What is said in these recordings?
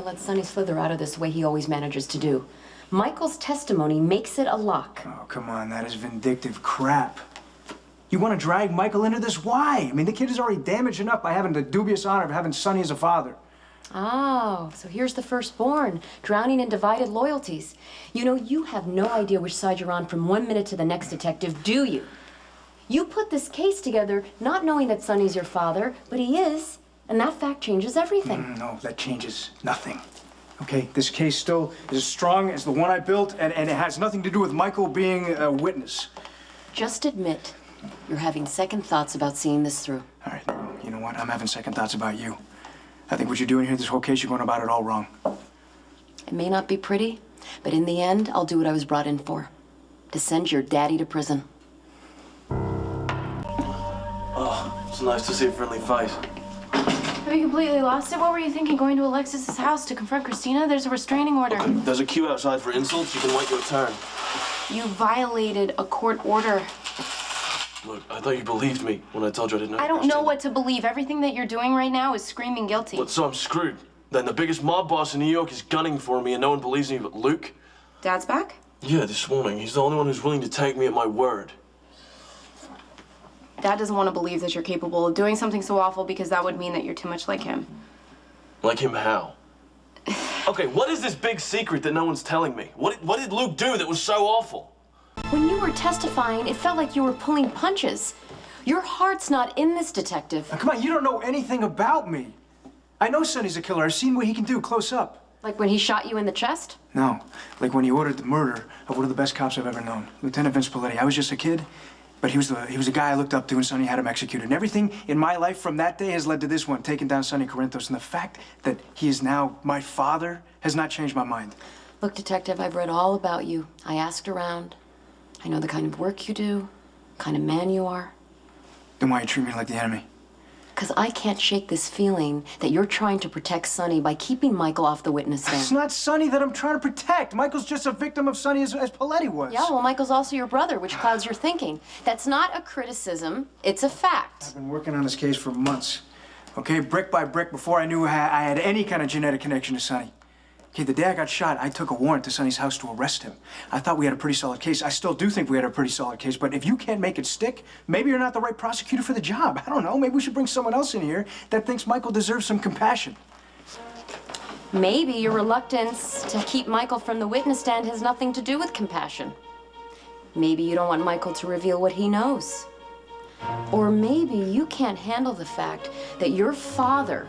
let Sonny slither out of this the way he always manages to do. Michael's testimony makes it a lock. Oh, come on, that is vindictive crap. You want to drag Michael into this? Why? I mean, the kid is already damaged enough by having the dubious honor of having Sonny as a father. Oh, so here's the firstborn, drowning in divided loyalties. You know, you have no idea which side you're on from 1 minute to the next, detective, do you? You put this case together not knowing that Sonny's your father, but he is, and that fact changes everything. No, that changes nothing. Okay, this case still is as strong as the one I built, and it has nothing to do with Michael being a witness. Just admit you're having second thoughts about seeing this through. All right, you know what? I'm having second thoughts about you. I think what you're doing here, this whole case, you're going about it all wrong. It may not be pretty, but in the end, I'll do what I was brought in for. To send your daddy to prison. Oh, it's nice to see a friendly face. Have you completely lost it? What were you thinking, going to Alexis's house to confront Christina? There's a restraining order. Okay, there's a queue outside for insults. You can wait your turn. You violated a court order. Look, I thought you believed me when I told you I didn't know. I don't know what to believe. Everything that you're doing right now is screaming guilty. What, so I'm screwed? Then the biggest mob boss in New York is gunning for me and no one believes me but Luke? Dad's back? Yeah, this morning. He's the only one who's willing to take me at my word. Dad doesn't want to believe that you're capable of doing something so awful because that would mean that you're too much like him. Like him how? Okay, what is this big secret that no one's telling me? What did Luke do that was so awful? When you were testifying, it felt like you were pulling punches. Your heart's not in this, detective. Now, come on, you don't know anything about me. I know Sonny's a killer. I've seen what he can do close up. Like when he shot you in the chest? No, like when he ordered the murder of one of the best cops I've ever known, Lieutenant Vince Paletti. I was just a kid, but he was a guy I looked up to, and Sonny had him executed. And everything in my life from that day has led to this one, taking down Sonny Corinthos. And the fact that he is now my father has not changed my mind. Look, detective, I've read all about you. I asked around. I know the kind of work you do, kind of man you are. Then why you treat me like the enemy? Because I can't shake this feeling that you're trying to protect Sonny by keeping Michael off the witness stand. It's not Sonny that I'm trying to protect. Michael's just a victim of Sonny as Paletti was. Yeah, well, Michael's also your brother, which clouds your thinking. That's not a criticism, it's a fact. I've been working on this case for months, okay, brick by brick, before I knew I had any kind of genetic connection to Sonny. Okay, the day I got shot, I took a warrant to Sonny's house to arrest him. I thought we had a pretty solid case. I still do think we had a pretty solid case, but if you can't make it stick, maybe you're not the right prosecutor for the job. I don't know, maybe we should bring someone else in here that thinks Michael deserves some compassion. Maybe your reluctance to keep Michael from the witness stand has nothing to do with compassion. Maybe you don't want Michael to reveal what he knows. Or maybe you can't handle the fact that your father,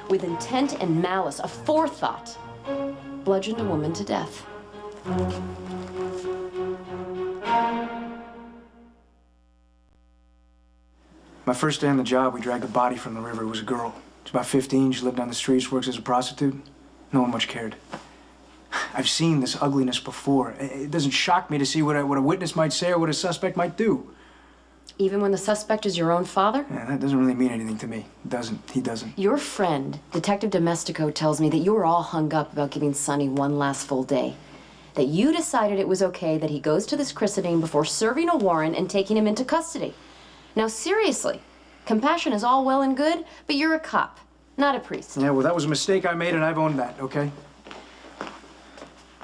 with intent and malice, a forethought, bludgeoned a woman to death. My first day on the job, we dragged a body from the river. It was a girl. She's about 15. She lived on the streets, works as a prostitute. No one much cared. I've seen this ugliness before. It doesn't shock me to see what a witness might say or what a suspect might do. Even when the suspect is your own father? Yeah, that doesn't really mean anything to me. It doesn't. He doesn't. Your friend, Detective Domestico, tells me that you were all hung up about giving Sonny one last full day. That you decided it was okay that he goes to this christening before serving a warrant and taking him into custody. Now, seriously, compassion is all well and good, but you're a cop, not a priest. Yeah, well, that was a mistake I made, and I've owned that, okay?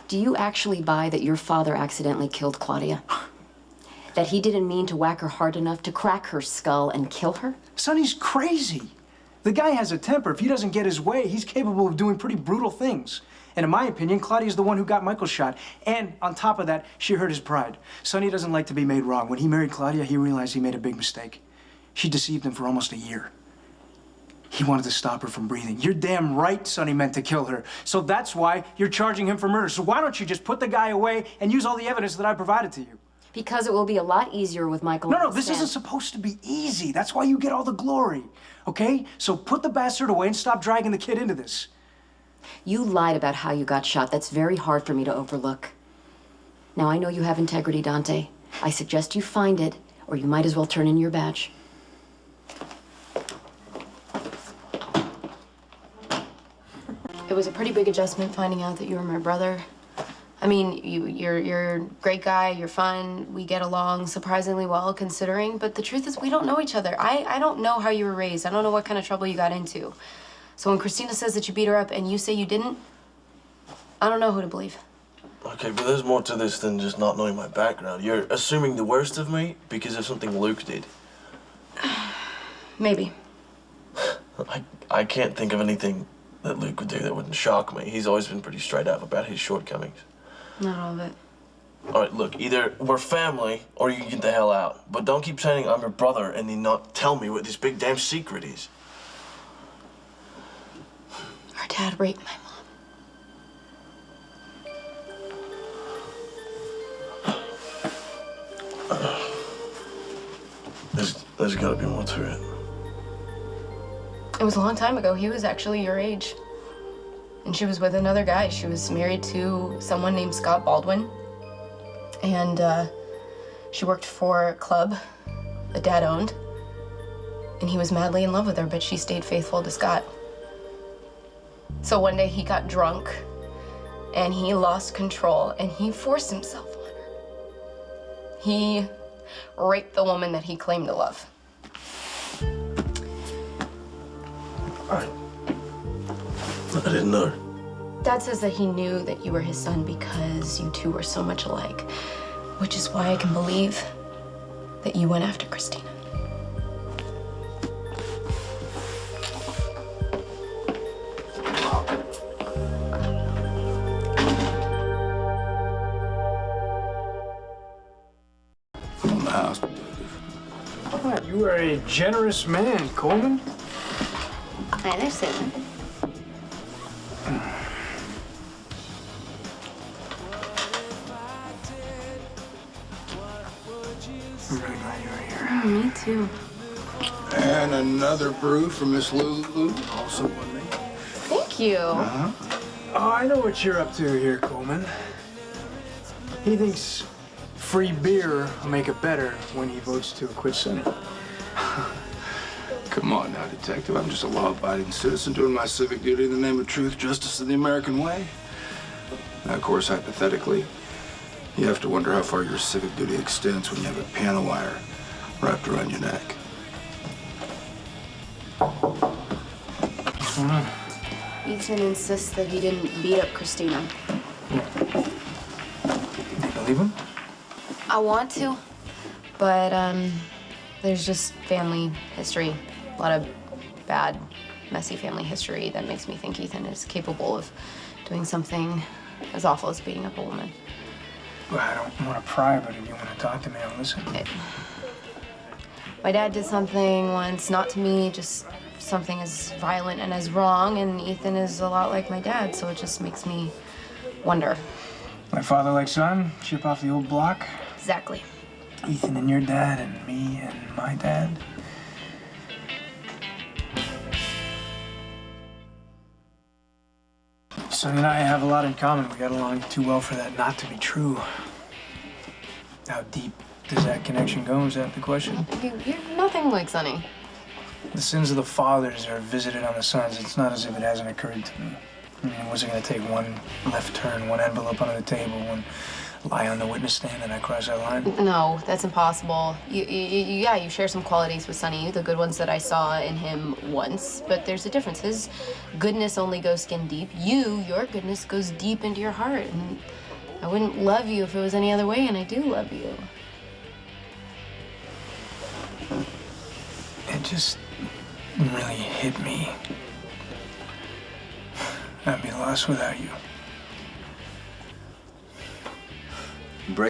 Do you actually buy that your father accidentally killed Claudia? That he didn't mean to whack her hard enough to crack her skull and kill her? Sonny's crazy. The guy has a temper. If he doesn't get his way, he's capable of doing pretty brutal things. And in my opinion, Claudia's the one who got Michael shot. And on top of that, she hurt his pride. Sonny doesn't like to be made wrong. When he married Claudia, he realized he made a big mistake. She deceived him for almost a year. He wanted to stop her from breathing. You're damn right Sonny meant to kill her. So that's why you're charging him for murder. So why don't you just put the guy away and use all the evidence that I provided to you? Because it will be a lot easier with Michael. No, this isn't supposed to be easy. That's why you get all the glory, okay? So put the bastard away and stop dragging the kid into this. You lied about how you got shot. That's very hard for me to overlook. Now, I know you have integrity, Dante. I suggest you find it, or you might as well turn in your badge. It was a pretty big adjustment finding out that you were my brother. I mean, you're a great guy, you're fun, we get along surprisingly well considering, but the truth is we don't know each other. I don't know how you were raised. I don't know what kind of trouble you got into. So when Christina says that you beat her up and you say you didn't, I don't know who to believe. Okay, but there's more to this than just not knowing my background. You're assuming the worst of me because of something Luke did. Maybe. I can't think of anything that Luke would do that wouldn't shock me. He's always been pretty straight up about his shortcomings. Not all of it. All right, look, either we're family or you can get the hell out. But don't keep saying I'm your brother and then not tell me what this big damn secret is. Our dad raped my mom. There's gotta be more to it. It was a long time ago. He was actually your age. And she was with another guy. She was married to someone named Scott Baldwin. And she worked for a club that Dad owned. And he was madly in love with her, but she stayed faithful to Scott. So one day he got drunk and he lost control and he forced himself on her. He raped the woman that he claimed to love. I didn't know. Dad says that he knew that you were his son because you two were so much alike, which is why I can believe that you went after Christina. From the house. Oh, you are a generous man, Coleman. Hi there, Susan. I'm really glad you were here. Me too. And another brew for Miss Lulu, also on me. Thank you. Oh, I know what you're up to here, Coleman. He thinks free beer will make it better when he votes to acquit Sonny. Come on now, detective. I'm just a law-abiding citizen doing my civic duty in the name of truth, justice, and the American way. Now, of course, hypothetically, you have to wonder how far your civic duty extends when you have a piano wire wrapped around your neck. What's going on? Ethan insists that he didn't beat up Christina. You believe him? I want to, but there's just family history. A lot of bad, messy family history that makes me think Ethan is capable of doing something as awful as beating up a woman. Well, I don't want to pry, but if you want to talk to me, I'll listen. My dad did something once, not to me, just something as violent and as wrong, and Ethan is a lot like my dad, so it just makes me wonder. My father like son, chip off the old block. Exactly. Ethan and your dad, and me and my dad. Sonny and I have a lot in common. We got along too well for that not to be true. How deep does that connection go? Is that the question? You're nothing like Sonny. The sins of the fathers are visited on the sons. It's not as if it hasn't occurred to me. I mean, was it going to take one left turn, one envelope under the table, one lie on the witness stand, and I cross that line? No, that's impossible. Yeah, you share some qualities with Sonny, the good ones that I saw in him once, but there's a difference. His goodness only goes skin deep. Your goodness goes deep into your heart, and I wouldn't love you if it was any other way, and I do love you. It just really hit me. I'd be lost without you.